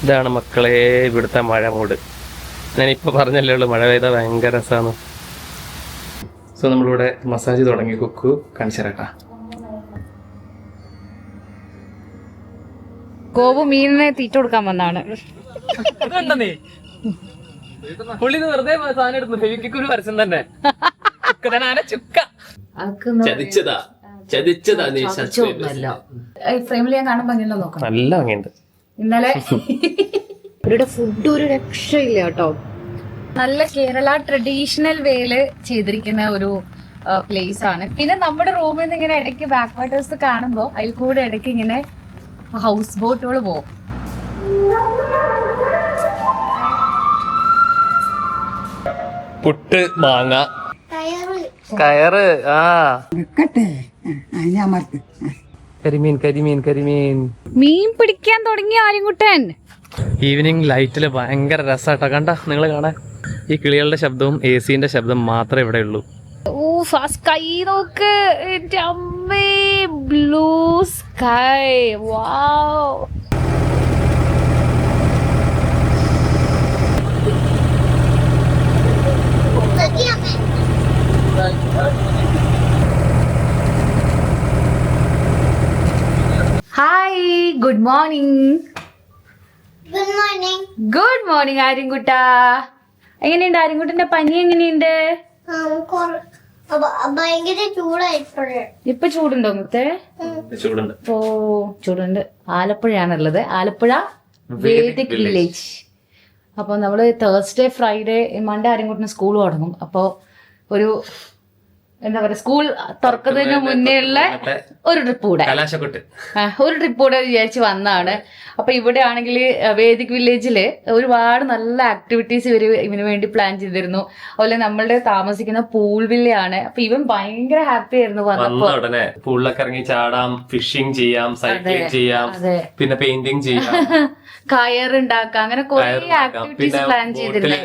ഇതാണ് മക്കളെ ഇവിടുത്തെ മഴ മൂട്. ഞാനിപ്പോൾ പറഞ്ഞല്ലേ ഉള്ളൂ, മഴ പെയ്താൽ ഭയങ്കര രസമാണ്. സോ നമ്മളിവിടെ മസാജ് തുടങ്ങി. കുക്കു കാണിച്ചേരാട്ടാ. ഗോപു മീനിനെ തീറ്റ കൊടുക്കാൻ വന്നാണ്. പുള്ളിന്ന് വെറുതെ സാധനം എടുത്തു. ഫെവിക്കൊരു പരസ്യം തന്നെ. ചതിച്ചതാ ചതിച്ചതാ. നീ ഫ്രെയിമിൽ ഞാൻ കാണാൻ ഭംഗിയുണ്ടോ നോക്കാം. നല്ല ഭംഗിയുണ്ട്. ഇന്നലെ ഇവരുടെ ഫുഡ് ഒരു രക്ഷയില്ല കേട്ടോ. നല്ല കേരള ട്രഡീഷണൽ വേയില് ചെയ്തിരിക്കുന്ന ഒരു പ്ലേസ് ആണ്. പിന്നെ നമ്മുടെ റൂമിൽ നിന്ന് ഇങ്ങനെ ഇടയ്ക്ക് ബാക്ക് വാട്ടേഴ്സ് കാണുമ്പോൾ അതിൽ കൂടെ ഇടയ്ക്ക് ഇങ്ങനെ ഹൗസ് ബോട്ടുകൾ പോകും. പുട്ട്, മാങ്ങ, കയറ്, കരിമീൻ കരിമീൻ കരിമീൻ. മീൻ പിടിക്കാൻ തുടങ്ങിയ ആര്യൻകുട്ടൻ. ഈവനിങ് ലൈറ്റില് ഭയങ്കര രസാട്ടോ. കണ്ട നിങ്ങൾ കാണാൻ. ഈ കിളികളുടെ ശബ്ദവും AC-ന്റെ ശബ്ദം മാത്രമേ ഇവിടെ ഉള്ളൂ. സ്കൈ നോക്ക് എന്റെ അമ്മേ, blue sky. Wow. Hi, good morning. Good morning ആര്യൻകുട്ടാ. എങ്ങനെയുണ്ട് ആര്യൻകുട്ടന്റെ പനി? എങ്ങനെയുണ്ട്? ഭയങ്കര ചൂടായിപ്പോഴേ. ഇപ്പൊ ചൂടുണ്ടോ മുത്തേ? ചൂടുണ്ട്. ഓ, ചൂടുണ്ട്. ആലപ്പുഴയാണുള്ളത്. ആലപ്പുഴ വേദിക് വില്ലേജ്. അപ്പൊ നമ്മള് തേഴ്സ്ഡേ, ഫ്രൈഡേ, മൺഡേ ആര്യൻകുട്ടന് സ്കൂൾ തുടങ്ങും. അപ്പൊ ഒരു എന്താ പറയാ, സ്കൂൾ തുറക്കുന്നതിന് മുന്നേ ഉള്ള ഒരു ട്രിപ്പ് കൂടെ, ഒരു ട്രിപ്പ് കൂടെ വിചാരിച്ച് വന്നതാണ്. അപ്പൊ ഇവിടെ ആണെങ്കിൽ വേദിക് വില്ലേജില് ഒരുപാട് നല്ല ആക്ടിവിറ്റീസ് ഇവന് വേണ്ടി പ്ലാൻ ചെയ്തിരുന്നു. അതുപോലെ നമ്മളുടെ താമസിക്കുന്ന പൂൾ വില്ലയാണ്. അപ്പൊ ഇവൻ ഭയങ്കര ഹാപ്പി ആയിരുന്നു വന്നപ്പോ. ഉടനെ പൂളിലൊക്കെ ഇറങ്ങി ചാടാം, ഫിഷിംഗ് ചെയ്യാം, സൈക്ലിംഗ് ചെയ്യാം, പിന്നെ പെയിന്റിംഗ് ചെയ്യാം, കയറുണ്ടാക്കാം, അങ്ങനെ കുറെ ആക്ടിവിറ്റീസ് പ്ലാൻ ചെയ്തിരുന്നു.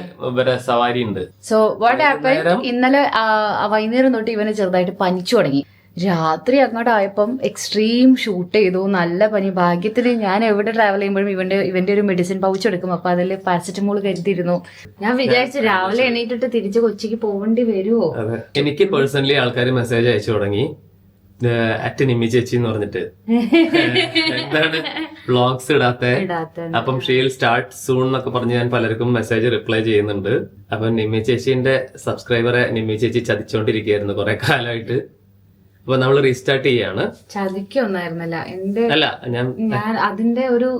സവാരി ഉണ്ട്. സോ വാട്ട് ഹാപ്പൻ, ഇന്നലെ വൈകുന്നേരം തൊട്ട് ഇവന് ചെറുതായിട്ട് പനിച്ചു തുടങ്ങി. രാത്രി അങ്ങോട്ട് ആയപ്പം എക്സ്ട്രീം ഷൂട്ട് ചെയ്തു. നല്ല പനി. ഭാഗ്യത്തിന് ഞാൻ എവിടെ ട്രാവൽ ചെയ്യുമ്പോഴും ഇവന്റെ ഒരു മെഡിസിൻ പൗച്ച് എടുക്കും. അപ്പൊ അതിൽ പാരസെറ്റമോൾ കരുതിയിരുന്നു. ഞാൻ വിചാരിച്ചു രാവിലെ എണീറ്റിട്ട് തിരിച്ച് കൊച്ചിക്ക് പോകേണ്ടി വരുമോ. എനിക്ക് പേഴ്സണലി ആൾക്കാർ മെസ്സേജ് അയച്ചു തുടങ്ങി, നിമ്മി ചേച്ചി എന്ന് പറഞ്ഞിട്ട്, എന്താണ് വ്ളോഗ്സ് ഇടാത്തെ. അപ്പം ഷീൽ സ്റ്റാർട്ട് സൂൺ എന്നൊക്കെ പറഞ്ഞ് ഞാൻ പലർക്കും മെസ്സേജ് റിപ്ലൈ ചെയ്യുന്നുണ്ട്. അപ്പൊ നിമ്മി ചേച്ചിന്റെ സബ്സ്ക്രൈബറെ നിമ്മി ചേച്ചി ചതിച്ചോണ്ടിരിക്കുകയായിരുന്നു കുറെ കാലമായിട്ട്. അപ്പൊ നമ്മൾ റീസ്റ്റാർട്ട് ചെയ്യാണ്. ചതിക്കൊന്നായിരുന്നല്ല എന്റെ, അല്ല ഞാൻ അതിന്റെ ഒരു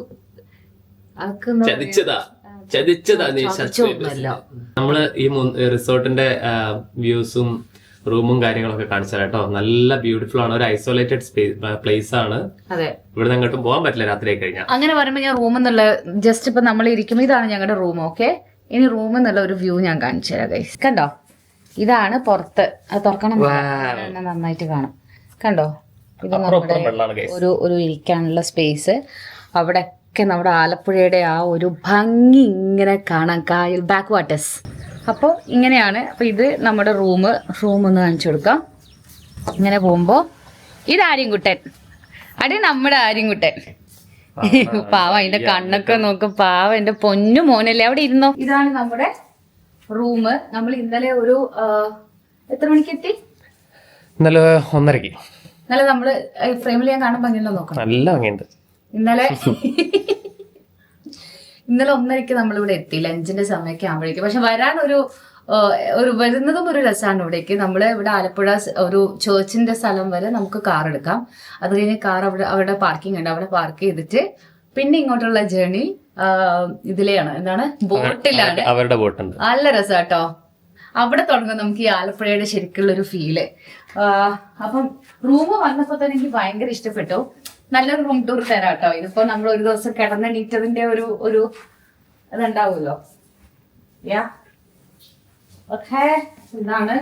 ചതിച്ചതാ. നീ നമ്മള് ഈ റിസോർട്ടിന്റെ വ്യൂസും റൂമും കാര്യങ്ങളൊക്കെ കാണിച്ചാൽ കേട്ടോ. നല്ല ബ്യൂട്ടിഫുൾ ആണ്. ഒരു ഐസൊലേറ്റഡ് പ്ലേസ് ആണ്. ഇവിടെ അങ്ങോട്ടും പോകാൻ പറ്റില്ല രാത്രി കഴിഞ്ഞാൽ. അങ്ങനെ പറയുമ്പോ ഞാൻ റൂമിൽ നിന്നുള്ള ജസ്റ്റ് ഇപ്പൊ നമ്മൾ ഇരിക്കും, ഇതാണ് ഞങ്ങളുടെ റൂം. ഓക്കെ, ഇനി റൂമിൽ നിന്നുള്ള ഒരു വ്യൂ ഞാൻ കാണിച്ചു തരാം ഗൈസ്. കണ്ടോ, ഇതാണ് പുറത്ത്. അത് തുറക്കണം, നന്നായിട്ട് കാണാം. കണ്ടോ, ഇത് നമ്മുടെ ഒരു ഇരിക്കാനുള്ള സ്പേസ്. അവിടെയൊക്കെ നമ്മുടെ ആലപ്പുഴയുടെ ആ ഒരു ഭംഗി ഇങ്ങനെ കാണാം, കായൽ, ബാക്ക് വാട്ടേഴ്സ്. അപ്പോൾ ഇങ്ങനെയാണ്. അപ്പോൾ ഇത് നമ്മുടെ റൂം ഒന്ന് കാണിച്ചു കൊടുക്കാം. ഇങ്ങനെ പോകുമ്പോൾ ഇത് ആര്യൻകുട്ടൻ. അടി നമ്മുടെ ആര്യൻകുട്ടൻ. പാവ, അതിന്റെ കണ്ണൊക്കെ നോക്കും. പാവ, എന്റെ പൊന്നു മോനല്ലേ. അവിടെ ഇരുന്നോ. ഇതാണ് നമ്മുടെ റൂം. നമ്മൾ ഇന്നലെ ഒരു എത്ര മണിക്ക് എത്തി? ഇന്നലെ 1:30. ഇന്നലെ നമ്മള് ഫ്രെയിമിൽ ഞാൻ കാണാൻ ഭംഗിയുണ്ടോ നോക്കാം. നല്ല ഭംഗിയുണ്ട്. ഇന്നലെ 1:30 നമ്മളിവിടെ എത്തി, ലഞ്ചിന്റെ സമയമൊക്കെ ആകുമ്പോഴേക്കും. പക്ഷെ വരാൻ ഒരു വരുന്നതും ഒരു രസമാണ്. ഇവിടേക്ക് നമ്മള് ഇവിടെ ആലപ്പുഴ ഒരു ചേർച്ചിന്റെ സ്ഥലം വരെ നമുക്ക് കാർ എടുക്കാം. അത് കഴിഞ്ഞ് കാർ അവിടെ പാർക്കിംഗ് ഉണ്ട്. അവിടെ പാർക്ക് ചെയ്തിട്ട് പിന്നെ ഇങ്ങോട്ടുള്ള ജേർണി ഇതിലെയാണ്, എന്താണ്, ബോട്ടിലാണ്. അവരുടെ ബോട്ടുണ്ട്. നല്ല രസം കേട്ടോ. അവിടെ തുടങ്ങും നമുക്ക് ഈ ആലപ്പുഴയുടെ ശരിക്കുള്ള ഒരു ഫീല്. അപ്പം റൂം വന്നപ്പോ തന്നെ എനിക്ക് ഭയങ്കര ഇഷ്ടപ്പെട്ടു. നല്ലൊരു റൂം ടൂർ തരാം കേട്ടോ. ഇതിപ്പോ നമ്മൾ ഒരു ദിവസം കിടന്നെണീറ്റതിന്റെ ഒരു ഇതുണ്ടാവുമല്ലോ. ഓക്കെ, ഇതാണ്.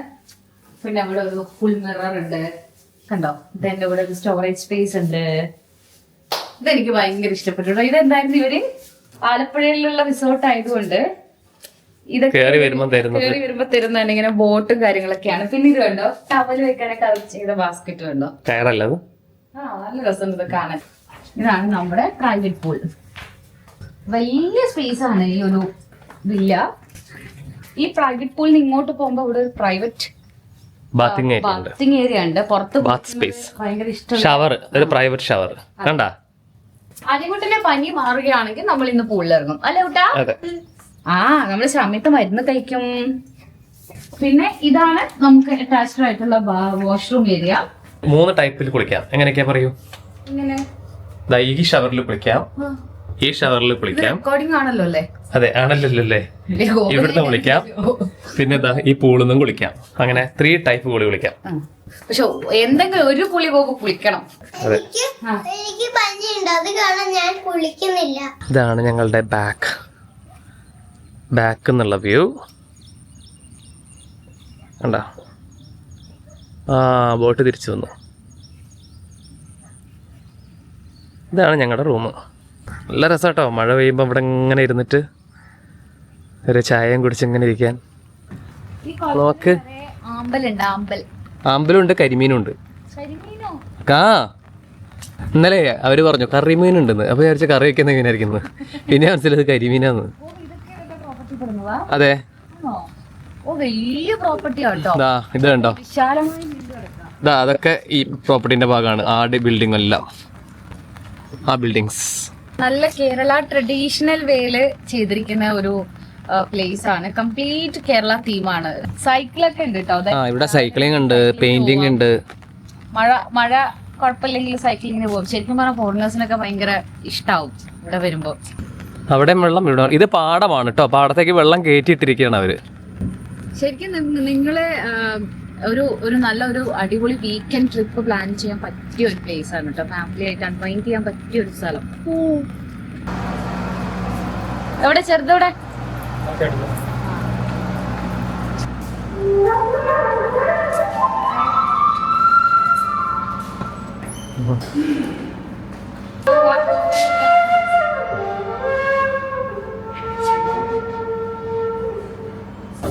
പിന്നെ അവിടെ ഒരു ഫുൾ മിറർ ഉണ്ട്. കണ്ടോ, ഇതെന്റെ ഇവിടെ ഒരു സ്റ്റോറേജ് സ്പേസ് ഉണ്ട്. ഇതെനിക്ക് ഭയങ്കര ഇഷ്ടപ്പെട്ടു. ഇതെന്തായിരുന്നു, ഇവര് ആലപ്പുഴയിലുള്ള റിസോർട്ട് ആയതുകൊണ്ട് ഇതൊക്കെ കയറി വരുമ്പോ തരുന്നതന്നെ ഇങ്ങനെ ബോട്ടും കാര്യങ്ങളൊക്കെയാണ്. പിന്നെ ഇത് കണ്ടോ, ടവൽ വെക്കാനൊക്കെ അവർ ചെയ്ത ബാസ്ക്കറ്റ് കണ്ടോ. നല്ല രസമുണ്ട് ഇത് കാണാൻ. ഇതാണ് നമ്മുടെ പ്രൈവറ്റ് പൂൾ. വലിയ സ്പേസ് ആണ് ഈ ഒരു വില്ല. ഈ പ്രൈവറ്റ് പൂളിന് ഇങ്ങോട്ട് പോകുമ്പോ ഇവിടെ ഒരു പ്രൈവറ്റ് ബാത്തിങ് ഏരിയ ഉണ്ട്, ബാത്തിങ് ഏരിയ ഉണ്ട്. പുറത്ത് ബാത്ത് സ്പേസ്, ഭയങ്കര ഇഷ്ടം. ഷവർ, ഒരു പ്രൈവറ്റ് ഷവർ. കണ്ടാ അരികുട്ടിന്റെ പനി മാറുകയാണെങ്കിൽ നമ്മൾ ഇന്ന് പൂളിൽ ഇറങ്ങും അല്ലേ കുട്ടാ? അതെ. നമ്മള് സമയത്ത് മരുന്ന് കഴിക്കും. പിന്നെ ഇതാണ് നമുക്ക് അറ്റാച്ച്ഡ് ആയിട്ടുള്ള വാഷ്റൂം ഏരിയ. 3 ടൈപ്പിൽ കുളിക്കാം. എങ്ങനെയൊക്കെയാ പറയൂ? ഇങ്ങനെ ഈ ഷവറിൽ കുളിക്കാം, ഈ ഷവറിൽ കുളിക്കാം. റെക്കോർഡിംഗ് ആണല്ലോ അല്ലേ? അതെ ആണല്ലോ അല്ലേ. ഇവിടുന്ന് കുളിക്കാം, പിന്നെ ഈ പൂളിൽ നിന്നും കുളിക്കാം. അങ്ങനെ 3 ടൈപ്പ് കുളിക്കാം. പക്ഷെ എന്തെങ്കിലും ഒരു കുളി പോകുമ്പോ കുളിക്കണം. അതെ. എനിക്ക് പനിയുണ്ട്, അത് കാരണം ഞാൻ കുളിക്കുന്നില്ല. ഇതാണ് ഞങ്ങളുടെ ബാക്ക് എന്നുള്ള വ്യൂ. കണ്ടാ ബോട്ട് തിരിച്ചു വന്നു. ഇതാണ് ഞങ്ങളുടെ റൂം. നല്ല രസമാട്ടോ മഴ പെയ്യുമ്പോൾ ഇവിടെ ഇങ്ങനെ ഇരുന്നിട്ട് ഒരു ചായയും കുടിച്ച് ഇങ്ങനെ ഇരിക്കാൻ. നോക്ക്, ആമ്പലുണ്ട്, കരിമീനുണ്ട്. ഇന്നലെ അവര് പറഞ്ഞു കറിമീനുണ്ടെന്ന്. അപ്പൊ വിചാരിച്ച കറി വെക്കുന്ന എങ്ങനെയായിരിക്കുന്നത്, പിന്നെ മനസ്സിലത് കരിമീനാന്ന്. അതെ, ഇത് കണ്ടോ, അതൊക്കെ ഈ പ്രോപ്പർട്ടിന്റെ ഭാഗമാണ്. ബിൽഡിംഗ് എല്ലാം, ആ ബിൽഡിങ്സ് നല്ല കേരള ട്രഡീഷണൽ വേയില് ചെയ്തിരിക്കുന്ന ഒരു പ്ലേസ് ആണ്. കംപ്ലീറ്റ് കേരള തീമാണ്. സൈക്കിളൊക്കെ ഉണ്ട് കേട്ടോ. ഇവിടെ സൈക്ലിംഗ് ഉണ്ട്, പെയിന്റിംഗ് ഉണ്ട്. മഴ കുഴപ്പമില്ലെങ്കിൽ സൈക്ലിങ്ങിന് പോകും. ശരിക്കും പറഞ്ഞാൽ ഫോറിനേഴ്സിനൊക്കെ ഭയങ്കര ഇഷ്ടാവും ഇവിടെ വരുമ്പോ. അവിടെ വെള്ളം, ഇവിടെ ഇത് പാടമാണ് കേട്ടോ. പാടത്തേക്ക് വെള്ളം കയറ്റിയിട്ടിരിക്കുകയാണ് അവര്. ശരിക്കും നിങ്ങള് ഒരു നല്ല ഒരു അടിപൊളി വീക്കെൻഡ് ട്രിപ്പ് പ്ലാൻ ചെയ്യാൻ പറ്റിയ ഒരു പ്ലേസ് ആണ് കേട്ടോ. ഫാമിലി ആയിട്ട് അൺവൈൻഡ് ചെയ്യാൻ പറ്റിയ ഒരു സ്ഥലം. എവിടെ ചെറുതോടെ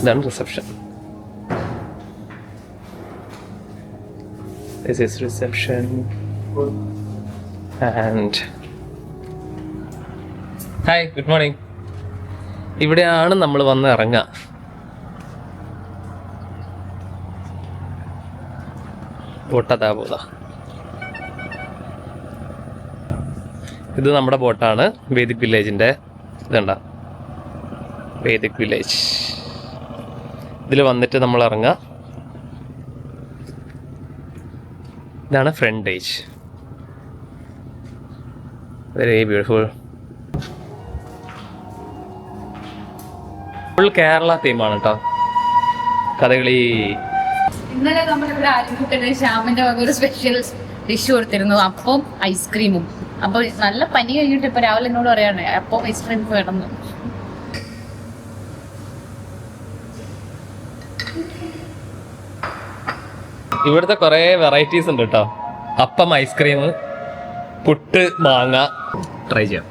ഇതാണ് reception. This is reception and hi, good morning. ഇവിടെയാണ് നമ്മൾ വന്ന് ഇറങ്ങുക. ബോട്ടതാ പോതാ. ഇത് നമ്മുടെ ബോട്ടാണ്, വേദിക് വില്ലേജിന്റെ. ഇതണ്ട വേദിക് വില്ലേജ്. ഇതിൽ വന്നിട്ട് നമ്മൾ ഇറങ്ങുക. ഇതാണ് frontage. Very beautiful. Full Kerala തീമാണ് കേട്ടോ. കഥകളി. ഇന്നലെ നമ്മളിവിടെ ആരംഭിക്കുന്ന ശ്യാമിന്റെ വക ഒരു സ്പെഷ്യൽ ഡിഷ് കൊടുത്തിരുന്നു, അപ്പം ഐസ്ക്രീമും. അപ്പൊ നല്ല പനി കഴിഞ്ഞിട്ട് ഇപ്പൊ രാവിലെ എന്നോട് പറയാണ് അപ്പം ഐസ്ക്രീം വേണം. ഇവിടുത്തെ കുറെ വെറൈറ്റീസ് ഉണ്ട് കേട്ടോ. അപ്പം, ഐസ്ക്രീം, പുട്ട്, മാങ്ങ. ട്രൈ ചെയ്യാം.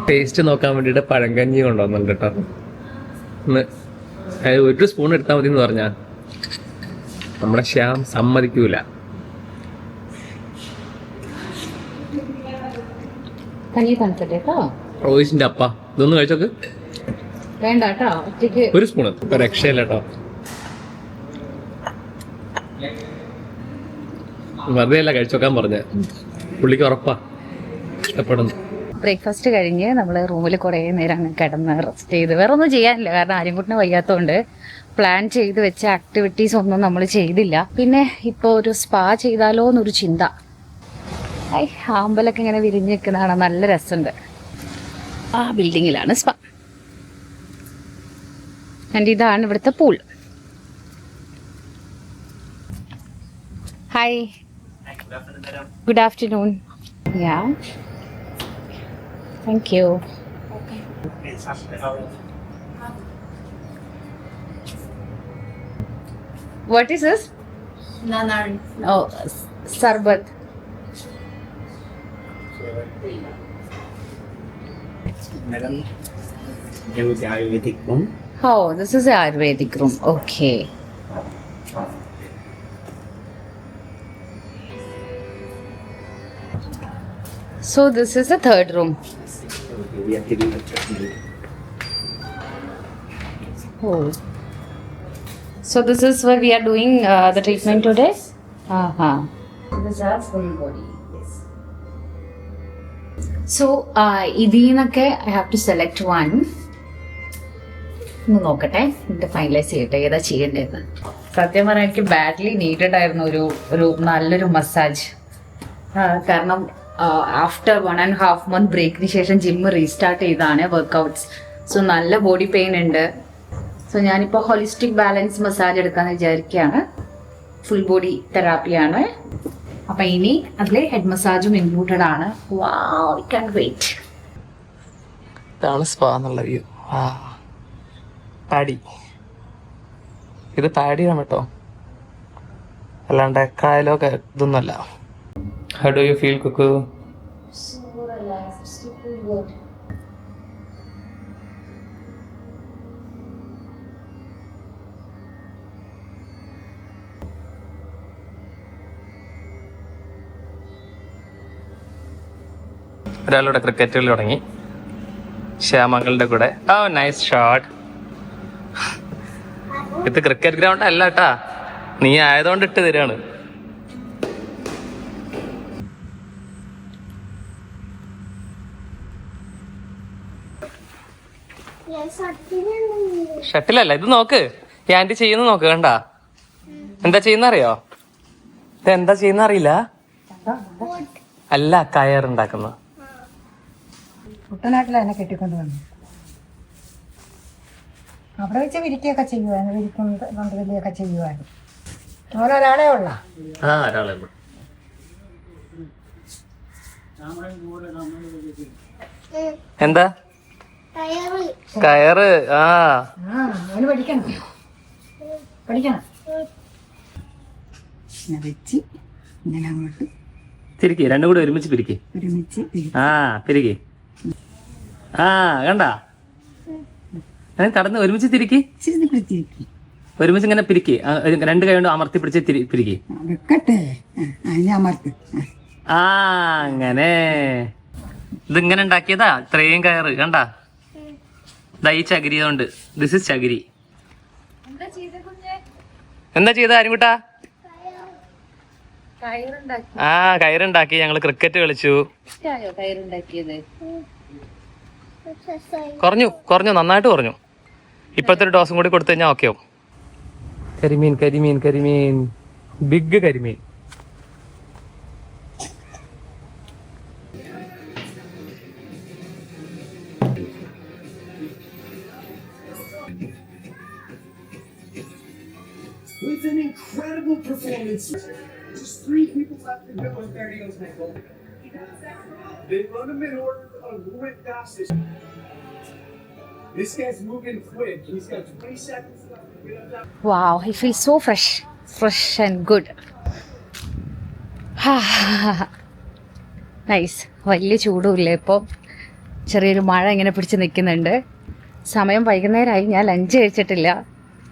ടേസ്റ്റ് നോക്കാൻ വേണ്ടിട്ട് പഴങ്കഞ്ഞി കൊണ്ടുവന്നുണ്ട് കേട്ടോ. ഒരു സ്പൂൺ എടുത്താൽ മതി എന്ന് പറഞ്ഞാ നമ്മുടെ ശ്യാം സമ്മതിക്കൂല. റോയിസിന്റെ അപ്പ ഇതൊന്ന് കഴിച്ചോക്ക്. വേണ്ട കേട്ടോ, ഒരു സ്പൂൺ രക്ഷയില്ല കേട്ടോ. വെറുതെ അല്ല കഴിച്ചോക്കാൻ പറഞ്ഞ, പുള്ളിക്ക് ഉറപ്പാ ഇഷ്ടപ്പെടുന്നു. ബ്രേക്ക്ഫാസ്റ്റ് കഴിഞ്ഞ് നമ്മൾ റൂമിൽ കുറേ നേരം അങ്ങ് കിടന്ന് റെസ്റ്റ് ചെയ്ത്, വേറെ ഒന്നും ചെയ്യാനില്ല, കാരണം ആര്യൻകുട്ടിനെ വയ്യാത്തതുകൊണ്ട് പ്ലാൻ ചെയ്ത് വെച്ച ആക്ടിവിറ്റീസ് ഒന്നും നമ്മൾ ചെയ്തില്ല. പിന്നെ ഇപ്പോൾ ഒരു സ്പാ ചെയ്താലോ എന്നൊരു ചിന്ത. ആമ്പലൊക്കെ ഇങ്ങനെ വിരിഞ്ഞ് നിൽക്കുന്നതാണ്, നല്ല രസമുണ്ട്. ആ ബിൽഡിങ്ങിലാണ് സ്പാ. ആൻഡ് ഇതാണ് ഇവിടുത്തെ pool. Hi, good afternoon. Yeah, thank you. What is this? Nanar. Oh, sarbat. Madam, here is the Ayurvedic room. Oh, this is the Ayurvedic room. Okay. So this is the third room. We are taking the treatment. Oh. So this is where we are doing the treatment today. This is our full body. Yes. So ഇതിന്നൊക്കെ I have to select one. ഒന്ന് നോക്കട്ടെ, എന്നിട്ട് finalise ചെയ്യട്ടെ ഏതാ ചെയ്യേണ്ടത്. സത്യം പറഞ്ഞാൽ എനിക്ക് badly needed ആയിരുന്നു ഒരു നല്ലൊരു മസാജ്. കാരണം ആഫ്റ്റർ 1.5 month ബ്രേക്കിന് ശേഷം ജിമ്മ് റീസ്റ്റാർട്ട് ചെയ്താണ് വർക്കൗട്ട്സ്. സോ നല്ല ബോഡി പെയിൻ ഉണ്ട്. സോ ഞാനിപ്പോൾ ഹോളിസ്റ്റിക് ബാലൻസ് മസാജ് എടുക്കാമെന്ന് വിചാരിക്കുകയാണ്. ഫുൾ ബോഡി തെറാപ്പിയാണ്. അപ്പം ഇനി അതിൽ ഹെഡ് മസാജും ഇൻക്ലൂഡഡ് ആണ്. Wow, I can wait. ഇതാണ് സ്പാ എന്നുള്ള വ്യൂ. പാടി, ഇത് പാടിയാണ് കേട്ടോ, അല്ലാണ്ട് കായലോ ഇതൊന്നുമല്ല. How do you feel Kukku? ഒരാളുടെ ക്രിക്കറ്റ് കളി തുടങ്ങി, ശ്യാമങ്ങളുടെ കൂടെ. Oh nice shot. ഇത് ക്രിക്കറ്റ് ഗ്രൗണ്ട് അല്ല കേട്ടാ, നീ ആയതുകൊണ്ട് ഇട്ട് തരാണ്. ഷട്ടിലല്ല ഇത്. നോക്ക്, ഈ ആന്റി ചെയ്യുന്ന നോക്ക്, കണ്ടാ എന്താ ചെയ്യുന്ന അറിയോ? ഇത് എന്താ ചെയ്യുന്ന അറിയില്ല? അല്ല, കയറുണ്ടാക്കുന്ന. കുട്ടനാട്ടിൽ എന്നെ കെട്ടിക്കൊണ്ട് വന്നു. അവിടെ വെച്ച് വിരിക്കുകയൊക്കെ ചെയ്യുവായിരുന്നു, വിരിക്കൊണ്ട് വലിയൊക്കെ ചെയ്യുവായിരുന്നു. ഓരോരാളെ ഉള്ള ഒരാളെ. എന്താ കയറ്? അതിന് പഠിക്കണം. ഇങ്ങനെ വെച്ച് ഇങ്ങനെ അങ്ങോട്ട് തിരിക്കി, രണ്ടും കൂടി ഒരുമിച്ച് പിരിക്കി. ഒരുമിച്ച് പിരിക്കി. കണ്ടാ, കടന്ന് ഒരുമിച്ച് തിരിക്കി, ഒരുമിച്ച് ഇങ്ങനെ പിരിക്കി. രണ്ട് കൈ കൊണ്ട് അമർത്തി പിടിച്ച് പിരിക്കി. വെക്കട്ടെ, അതിനെ അമർത്ത്. അങ്ങനെ ഇതിങ്ങനെ ഉണ്ടാക്കിയതാ ഇത്രയും കയറ്. കണ്ടാ, ഈ ചകിരി കൊണ്ട്. ദിസ് ഇസ് ചകിരി. എന്താ ചെയ്ത ആരുംകൂട്ടാ? കയറുണ്ടാക്കി. ഞങ്ങള് ക്രിക്കറ്റ് കളിച്ചു. കുറഞ്ഞു, നന്നായിട്ട് കുറഞ്ഞു. ഇപ്പോഴത്തെ ഒരു ഡോസും കൂടി കൊടുത്തു കഴിഞ്ഞാൽ ഓക്കെ ആവും. കരിമീൻ, ബിഗ് കരിമീൻ. With an incredible performance. Just 3 people left to go and there he goes Nicole. They run him in order of who went fastest. This guy's moving quick. He's got 20 seconds left to get up that. Wow, I feel so fresh and good. Nice. വലിയ ചൂടുമില്ല ഇപ്പോൾ, ചെറിയൊരു മഴ ഇങ്ങനെ പിടിച്ച് നിൽക്കുന്നുണ്ട്. സമയം വൈകുന്നേരമായി, ഞാൻ lunch കഴിച്ചിട്ടില്ല.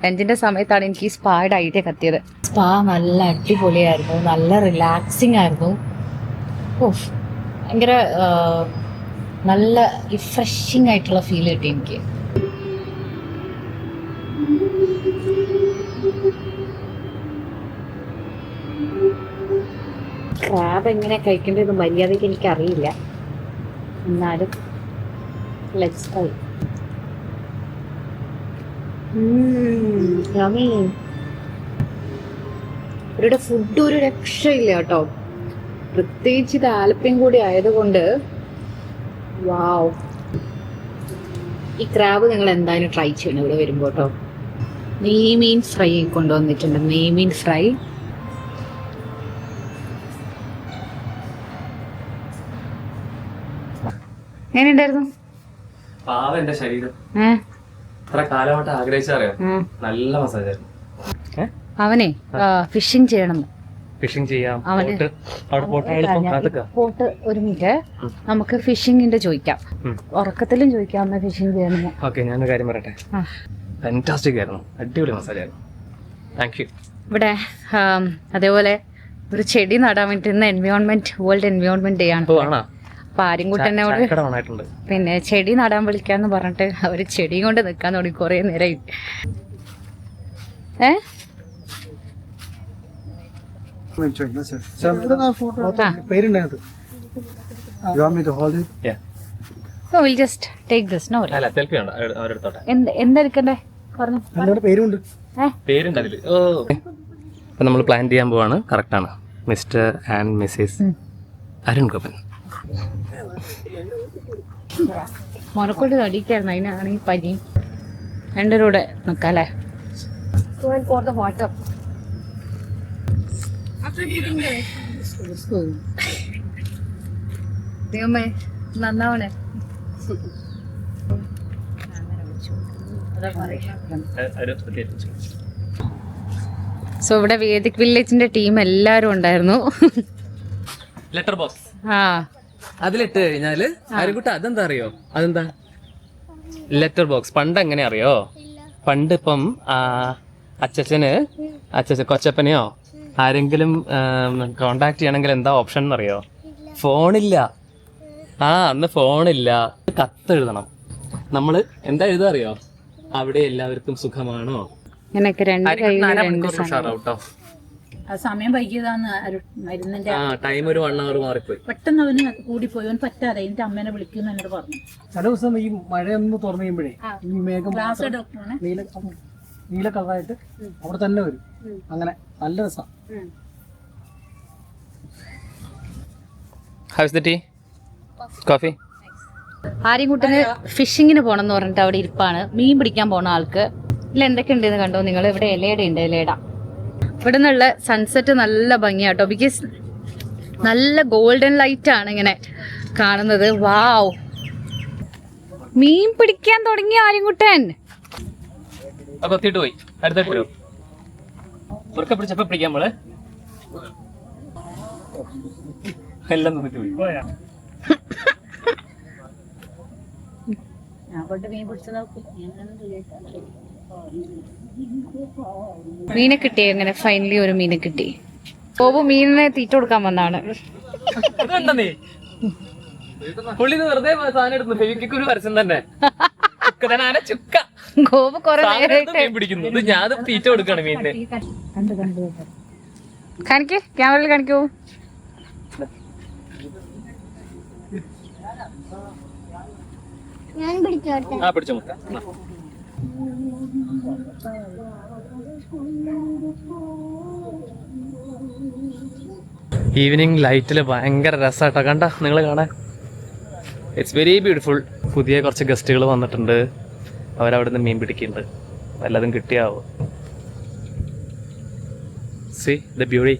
ലഞ്ചിൻ്റെ സമയത്താണ് എനിക്ക് ഈ സ്പായുടെ ഐഡിയ കത്തിയത്. സ്പാ നല്ല അടിപൊളിയായിരുന്നു, നല്ല റിലാക്സിങ് ആയിരുന്നു. ഓഫ്, ഭയങ്കര നല്ല റിഫ്രഷിങ് ആയിട്ടുള്ള ഫീൽ കിട്ടി എനിക്ക്. ക്രാബ് എങ്ങനെ കഴിക്കേണ്ടത് മര്യാദയ്ക്ക് എനിക്കറിയില്ല, എന്നാലും ലെറ്റ്സ് ട്രൈ. ഇവരുടെ ഫുഡ് ഒരു രക്ഷയില്ല കേട്ടോ, പ്രത്യേകിച്ച് ഇത് ആലപ്പയും കൂടി ആയതുകൊണ്ട്. വാവ്, ഈ ക്രാബ് നിങ്ങൾ എന്തായാലും ട്രൈ ചെയ്യണം ഇവിടെ വരുമ്പോൾ കേട്ടോ. നെയ്മീൻ ഫ്രൈ കൊണ്ടുവന്നിട്ടുണ്ട്, നെയ്മീൻ ഫ്രൈ. എങ്ങനെയുണ്ടായിരുന്നു? പാവം എന്റെ ശരീരം എത്ര കാലമായിട്ട് ആഗ്രഹിച്ചറിയോ. നല്ല മസാജായിരുന്നു. അവനെ ഫിഷിങ് ചെയ്യണം. ഫിഷിംഗ് ചെയ്യാം. പോട്ട് ഒരു മിനിറ്റ്, നമുക്ക് ഫിഷിങ്ങിന്റെ ചോദിക്കാം, ഉറക്കത്തിലും ചോദിക്കാം ഫിഷിംഗ് ചെയ്യണം. ഓക്കെ, ഞാനൊരു കാര്യം പറയട്ടെ. ഫാന്റാസ്റ്റിക് ആയിരുന്നു, അടിപൊളി മസാജായിരുന്നു. Thank you. ഇവിടെ അതേപോലെ ഒരു ചെടി നടാൻ വേണ്ടി ഇന്ന് വേൾഡ് എൻവയോൺമെന്റ് ഡേ ആണ്. അപ്പൊ ആര്യൻകുട്ടനോട് ചായക്കട ഓണായിട്ടുണ്ട്. പിന്നെ ചെടി നടാൻ വിളിക്കാന്ന് പറഞ്ഞിട്ട് അവര് ചെടിയും കൊണ്ട് നിക്കാൻ തുടങ്ങി കൊറേ നേരമായി. പേരുണ്ടായത് Yeah. So we'll just take this, no? അല്ല സെൽഫി വേണ്ട, അവരെടുത്തോട്ടെ. എന്തെടുക്കണ്ടേ പറഞ്ഞു. പേരുണ്ട്. പേരുണ്ട് അതില്. ഓ അപ്പൊ നമ്മൾ പ്ലാൻ ചെയ്യാൻ പോവാണ്. കറക്റ്റ് ആണ്. Mr and Mrs Arun Gopan. മുറക്കൊണ്ട് അടിക്കായിരുന്നു, അതിനാണ് ഈ പനിയും. രണ്ടുപേരും കൂടെ നിക്കാല്ലേ. ദൈവമേ നന്നാവണേ. സോ ഇവിടെ വേദിക് വില്ലേജിന്റെ ടീം എല്ലാരും ഉണ്ടായിരുന്നു. ലെറ്റർ ബോക്സ് ആ അതിലിട്ട് കഴിഞ്ഞാല് ആരുകുട്ട അതെന്താ അറിയോ? അതെന്താ ലെറ്റർ ബോക്സ്? പണ്ട് എങ്ങനെ അറിയോ? പണ്ട് ഇപ്പം കൊച്ചപ്പനെയോ ആരെങ്കിലും കോണ്ടാക്ട് ചെയ്യണമെങ്കിൽ എന്താ ഓപ്ഷൻ എന്നറിയോ? ഫോണില്ല. അന്ന് ഫോണില്ല. കത്തെഴുതണം. നമ്മള് എന്താ എഴുതാ അറിയോ? അവിടെ എല്ലാവർക്കും സുഖമാണോ? അങ്ങനെയൊക്കെ രണ്ട് കയ്യിൽ രണ്ട് ഉഷാറാവട്ടോ. സമയം വൈകിയതാന്ന് മരുന്നിന്റെ ടൈം ഒരു 1 hour മാറിപ്പോയി. പെട്ടെന്ന് അവന് കൂടിപ്പോയി. അവൻ പറ്റാതെ എന്റെ അമ്മേനെ വിളിക്കുന്നു എന്നോട് പറഞ്ഞു. ചില ദിവസം ഈ മഴയൊന്ന് തുറന്നു കഴിയുമ്പോഴേ ഈ മേഘം ക്ലാസ് ഡോക്ടറാണ്. നീല കളറായിട്ട് അവിടെ തന്നെ വരും. അങ്ങനെ നല്ല രസം. How's the tea? കോഫി? ആര്യൻകുട്ടന് ഫിഷിങ്ങിന് പോണം എന്ന് പറഞ്ഞിട്ട് അവിടെ ഇരിപ്പാണ്. മീൻ പിടിക്കാൻ പോണ ആൾക്ക്. ഇല്ല എന്തൊക്കെ ഉണ്ടെന്ന് കണ്ടോ നിങ്ങൾ? ഇവിടെ ഇലയുടെ ഉണ്ട്, ഇലയിട. ഇവിടെ നിന്നുള്ള സൺസെറ്റ് നല്ല ഭംഗിയാട്ടോ. ബിക്കോസ് നല്ല ഗോൾഡൻ ലൈറ്റ് ആണ് ഇങ്ങനെ കാണുന്നത്. വാവ്, മീൻ പിടിക്കാൻ തുടങ്ങി ആര്യൻകുട്ടൻ. കൊത്തിട്ട് പോയി. അടുത്തിട്ട് വരും. ഉറക്കെ പിടിച്ചപ്പോ പിടിക്കാൻ നമ്മള് എല്ലാം നിന്നിട്ട് പോയി. മീൻ പിടിച്ചു നോക്കും. മീനെ കിട്ടി. എങ്ങനെ ഫൈനലി ഒരു മീനെ കിട്ടി. ബോബു മീനിനെ തീറ്റ കൊടുക്കാൻ വന്നാണ്. പുള്ളി വെറുതെ സാധനം എടുത്തു. ഫെവിക്കൊരു പരസ്യം തന്നെ. ചുക്ക ഗോപു കൊറേ നേരമായിട്ട് പിടിക്കുന്നു. ഞാൻ തീറ്റ കൊടുക്കാണ് മീനിനെ. കാണിക്കേ, ക്യാമറയിൽ കാണിക്കൂ. ഞാൻ പിടിച്ചോട്ടെ. പിടിച്ചോ മുട്ട. ഈവനിങ് ലൈറ്റില് ഭയങ്കര രസമായിട്ടോ. കണ്ട നിങ്ങൾ കാണാൻ. It's very beautiful. പുതിയ കുറച്ച് ഗസ്റ്റുകൾ വന്നിട്ടുണ്ട്. അവരവിടുന്ന് മീൻ പിടിക്കുന്നുണ്ട്. വല്ലതും കിട്ടിയാവോ? See the beauty,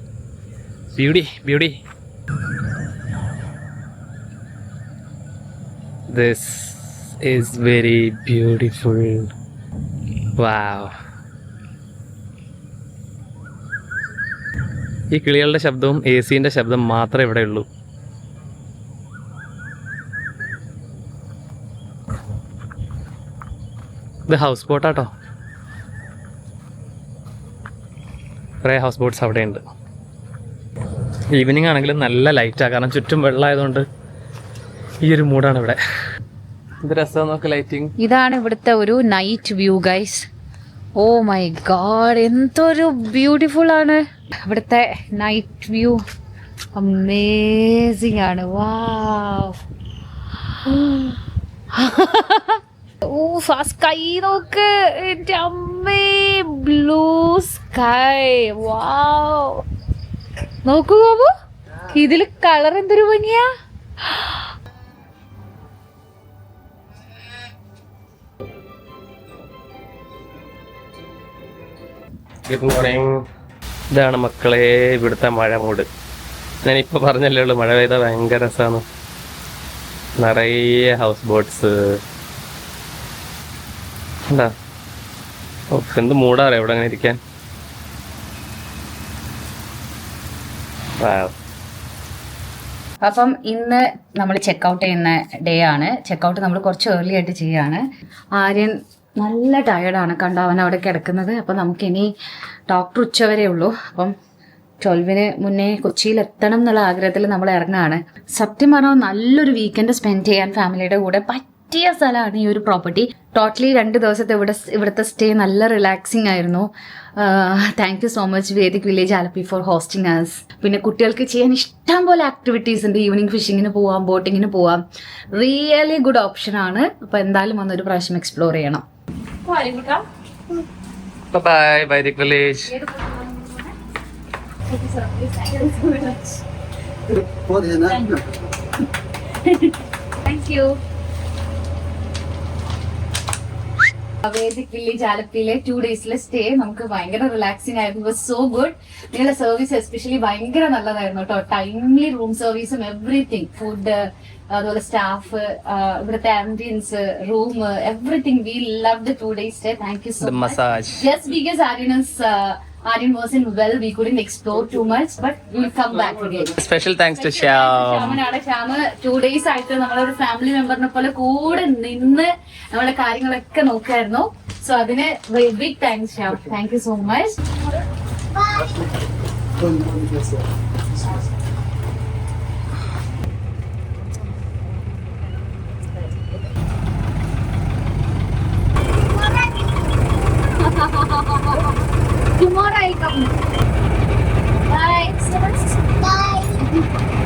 beauty, beauty. This is very beautiful. Wow. ഈ കിളികളുടെ ശബ്ദവും AC-ന്റെ ശബ്ദം മാത്രമേ ഇവിടെ ഉള്ളൂ. ഇത് ഹൗസ് ബോട്ടാട്ടോ. കുറേ ഹൗസ് ബോട്ട്സ് അവിടെ ഉണ്ട്. ഈവനിങ് ആണെങ്കിലും നല്ല ലൈറ്റാണ്. കാരണം ചുറ്റും വെള്ളമായതുകൊണ്ട് ഈ ഒരു മൂഡാണ് ഇവിടെ. ഇത് രസം നോക്ക്, ലൈറ്റിങ്. ഇതാണ് ഇവിടുത്തെ ഒരു night view guys. Oh my God, എന്തൊരു ബ്യൂട്ടിഫുൾ ആണ് ഇവിടുത്തെ നൈറ്റ് വ്യൂ. അമേസിംഗ് ആണ്. വാവ്. ഓ സ്കൈ നോക്ക് എൻ്റെ അമ്മേ, ബ്ലൂ സ്കൈ. വാവ്, നോക്കൂ ബാബു, ഇതില് കളർ എന്തൊരു ഭംഗിയാ. Good morning. ഇതാണ് മക്കളെ ഇവിടുത്തെ മഴ മൂഡ്. ഞാനിപ്പോൾ പറഞ്ഞല്ലേ ഉള്ളൂ, മഴ പെയ്താൽ ഭയങ്കര രസമാണ്. നിറയെ ഹൗസ് ബോട്ട്സ്. എന്താ എന്ത് മൂടാ അറിയാം ഇവിടെ അങ്ങനെ ഇരിക്കാൻ. അപ്പം ഇന്ന് നമ്മൾ ചെക്കൗട്ട് ചെയ്യുന്ന ഡേ ആണ്. ചെക്കൗട്ട് നമ്മൾ കുറച്ച് ഏർലി ആയിട്ട് ചെയ്യാണ്. ആര്യൻ നല്ല ടയേർഡാണ്, കണ്ടോ അവൻ അവിടെ കിടക്കുന്നത്. അപ്പം നമുക്കിനി ഡോക്ടർ ഉച്ചവരെ ഉള്ളൂ. അപ്പം 12-ന് മുന്നേ കൊച്ചിയിൽ എത്തണം എന്നുള്ള ആഗ്രഹത്തിൽ നമ്മൾ ഇറങ്ങുകയാണ്. സത്യം പറഞ്ഞാൽ നല്ലൊരു വീക്കെൻഡ് സ്പെൻഡ് ചെയ്യാൻ ഫാമിലിയുടെ കൂടെ പറ്റിയ സ്ഥലമാണ് ഈ ഒരു പ്രോപ്പർട്ടി. ടോട്ടലി 2 ദിവസത്തെ ഇവിടുത്തെ സ്റ്റേ നല്ല റിലാക്സിങ് ആയിരുന്നു. Thank you so much Vedic Village Alleppey for hosting us. പിന്നെ കുട്ടികൾക്ക് ചെയ്യാൻ ഇഷ്ടം പോലെ ആക്ടിവിറ്റീസ് ഉണ്ട്. ഈവനിങ് ഫിഷിങ്ങിന് പോവാം, ബോട്ടിങ്ങിന് പോവാം. റിയലി ഗുഡ് ഓപ്ഷൻ ആണ്. അപ്പോൾ എന്തായാലും വന്നൊരു പ്രാവശ്യം എക്സ്പ്ലോർ ചെയ്യണം. Bye Vaidik Village. Thank you. Vedic Village ആലപ്പിയിലെ 2 ഡേയ്സിലെ സ്റ്റേ നമുക്ക് ഭയങ്കര റിലാക്സിംഗ് ആയിരുന്നു. Was so good. നിങ്ങളുടെ സർവീസ് എസ്പെഷ്യലി ഭയങ്കര നല്ലതായിരുന്നു കേട്ടോ. ടൈംലി റൂം സർവീസും എവറിത്തിങ്, ഫുഡ്, അതുപോലെ സ്റ്റാഫ്, ഇവിടുത്തെ ambience, room, everything. We love the 2 days stay. Thank you so much. Massage. Just because Aryan wasn't well, we couldn't explore too much, but we'll come back again. Special thanks to Shyam. ശ്യാമനാണ്. Shyam 2 days ആയിട്ട് നമ്മളൊരു family മെമ്പറിനെ പോലെ കൂടെ നിന്ന് നമ്മുടെ കാര്യങ്ങളൊക്കെ നോക്കായിരുന്നു. So അതിന് big thanks Shyam. Thank you so much. Tomorrow I'll come. Bye. Bye.